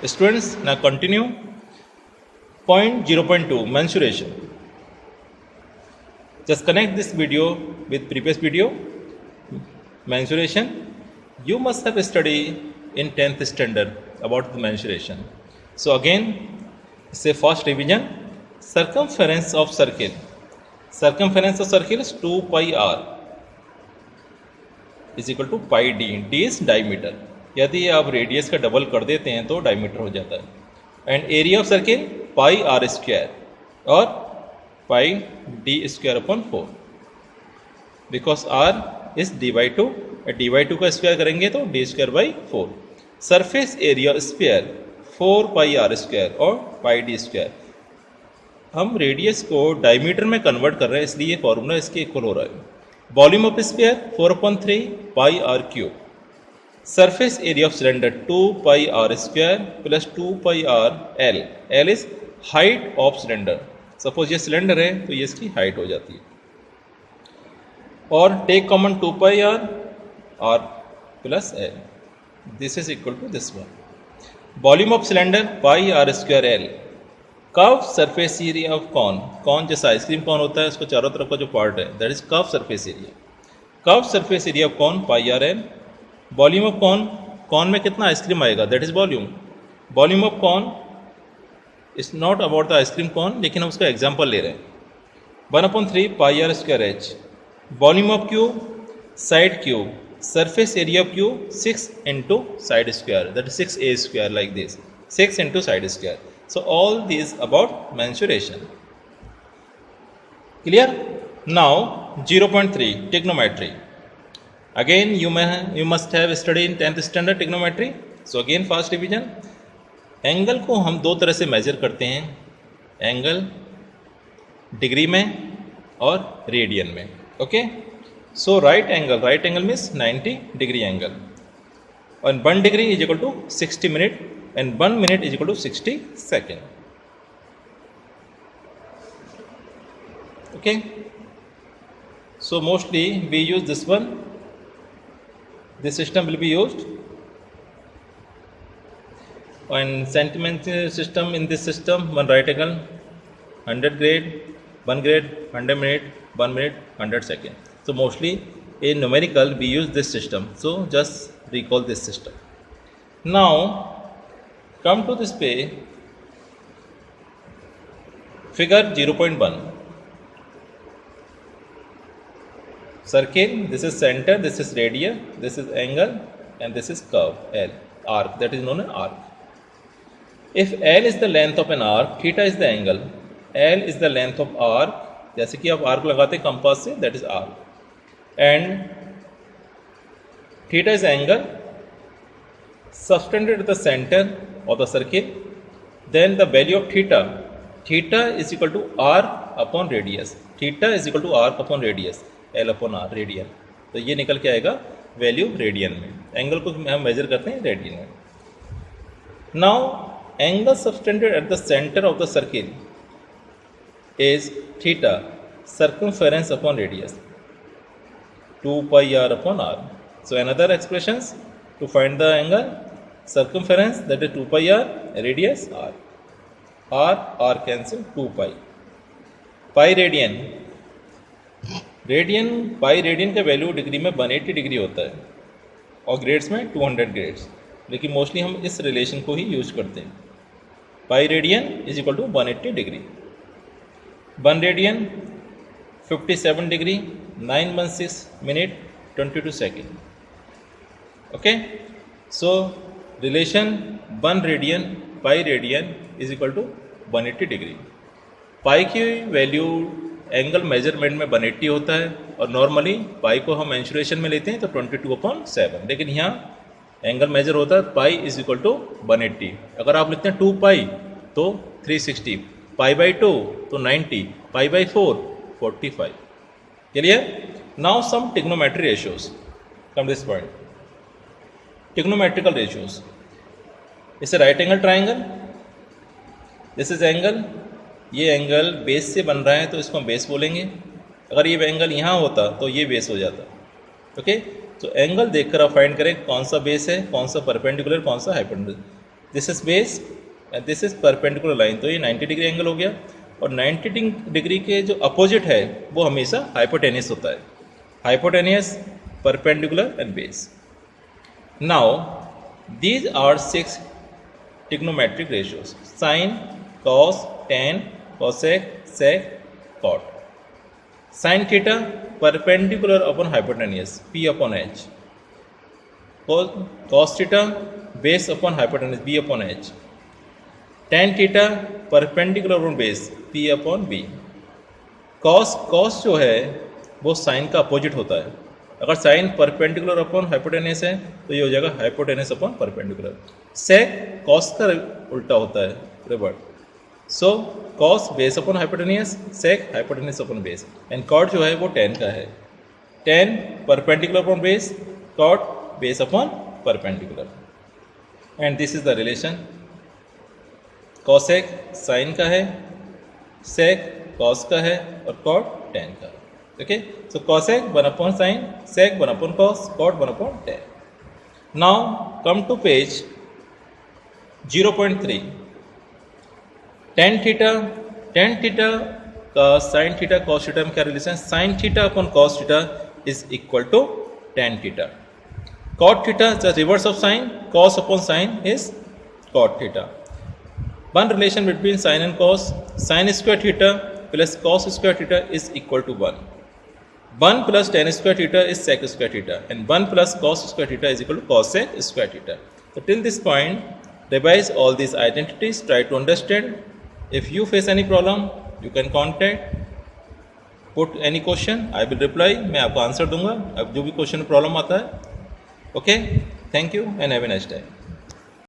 Students, now continue. Point 0.2 mensuration. Just connect this video with previous video. Mensuration. You must have studied in 10th standard about the mensuration. So again, say first revision. Circumference of circle. Circumference of circle is 2 pi r is equal to pi d. d is diameter. यदि आप radius का double कर देते हैं तो diameter हो जाता है. And area of circle pi r square और pi D square upon 4, because r is dy2. dy2 का स्क्वायर करेंगे तो D square by 4. Surface area square 4 pi r square और पाई डी स्क्वायर. हम रेडियस को डायमीटर में convert कर रहे हैं, इसलिए फॉर्मूला इसके इक्वल हो रहा है. Volume of sphere 4/3 pi r cube. Surface area of cylinder 2 pi r square plus 2 pi r l. L is height of cylinder. Suppose ये सिलेंडर है तो ये इसकी हाइट हो जाती है. और take common 2 pi r plus l. This is equal to this one. Volume of cylinder pi r square l. Curve surface area of cone. Cone जैसा आइसक्रीम कॉर्न होता है, उसको चारों तरफ का जो पार्ट है that is curve surface area. Curve surface area of cone pi r l. Volume of cone. Cone में कितना आइसक्रीम आएगा that is volume. Volume of cone is not about the ice cream cone, लेकिन हम उसका example ले रहे हैं. 1/3 pi r square h. Volume of cube side cube. Surface area of cube 6 into side square that is 6a square like this. 6 into side square. So all these about mensuration. Clear? Now 0.3 trigonometry. Again you must have studied in 10th standard trigonometry. So again first revision. Angle को हम दो तरह से major करते हैं. Angle degree में और radian में. Okay. So right angle means 90 degree angle. और 1 degree is equal to 60 minute and 1 minute is equal to 60 seconds. Okay, so mostly we use this one. This system will be used. And centimeter system, in this system one right angle 100 grade, 1 grade 100 minute, 1 minute 100 second. So mostly in numerical we use this system, so just recall this system. Now come to this page. Figure 0.1. Circle. This is center, this is radius, this is angle, and this is curve L. Arc, that is known as arc. If L is the length of an arc, theta is the angle. L is the length of arc. जैसे कि आप arc लगाते हैं compass से, that is arc. And theta is angle subtended at the center of the circle. Then the value of theta is equal to r upon radius. Theta is equal to r upon radius, l upon r radian. तो ये निकल के आएगा value radian में. Angle को हम major करते हैं रेडियन में. Now angle subtended at the centre of the circle is theta circumference upon radius 2 pi r upon r. So another expressions to find the angle. Circumference that is 2 pi r, radius r. R cancel 2 pi. Pi radian. Pi radian का value degree में 180 degree होता है और grades में 200 grades, लेकिन mostly हम इस relation को ही यूज करते हैं. Pi radian is equal to 180 degree. 1 radian 57 degree 916 minute 22 second. Okay. So relation 1 radian pi radian is equal to 180 degree. Pi की वैल्यू एंगल मेजरमेंट में 180 होता है और नॉर्मली पाई को हम मेंसुरेशन में लेते हैं तो 22/7, लेकिन यहाँ एंगल मेजर होता है पाई इज इक्वल टू 180. अगर आप लिखते हैं 2 पाई तो 360, पाई बाई 2 तो 90, pi by 4 45. Clear? Now some trigonometry ratios from this point. Trigonometrical ratios. इसे right angle triangle. This is angle. ये एंगल बेस से बन रहा है तो इसको हम बेस बोलेंगे. अगर ये एंगल यहाँ होता तो ये बेस हो जाता. ओके. तो एंगल देखकर आप फाइंड करें कौन सा बेस है, कौन सा परपेंडिकुलर, कौन सा hypotenuse. This is base and this is perpendicular line, तो ये 90 डिग्री एंगल हो गया। और 90 डिग्री के जो अपोजिट है वो हमेशा हाइपोटेनियस होता है, hypotenuse, perpendicular and base. Now these are 6 trigonometric ratios: sin, cos, tan, cosec, sec, cot. Sin theta perpendicular upon hypotenuse, P upon H. Cos theta base upon hypotenuse, B upon H. Tan theta perpendicular upon base, P upon B. cos जो है वो sign का opposite होता है। अगर sign perpendicular upon hypotenuse है तो ये हो जाएगा hypotenuse upon perpendicular. Sec cos का उल्टा होता है, revert. So cos base upon hypotenuse, sec hypotenuse upon base. And cot जो है वो टेन का है, tan perpendicular upon base, cot base upon perpendicular. And this is the relation. Cosec sine का है, सेक कॉस का है और कॉट टेन का है। Okay, so cosec 1 upon sin, sec 1 upon cos, cot 1 upon tan. Now come to page 0.3. Tan theta का sin theta cos theta में क्या relation? Sin theta upon cos theta is equal to tan theta. Cot theta is the reverse of sin, cos upon sin is cot theta. One relation between sin and cos, sin square theta plus cos square theta is equal to 1. 1 plus tan square theta is sec square theta and 1 plus cos square theta is equal to cos sec square theta. So till this point, revise all these identities, try to understand. If you face any problem, you can contact, put any question, I will reply, मैं आपको answer दूंगा अब जो भी question problem आता है। Okay, thank you and have a nice time.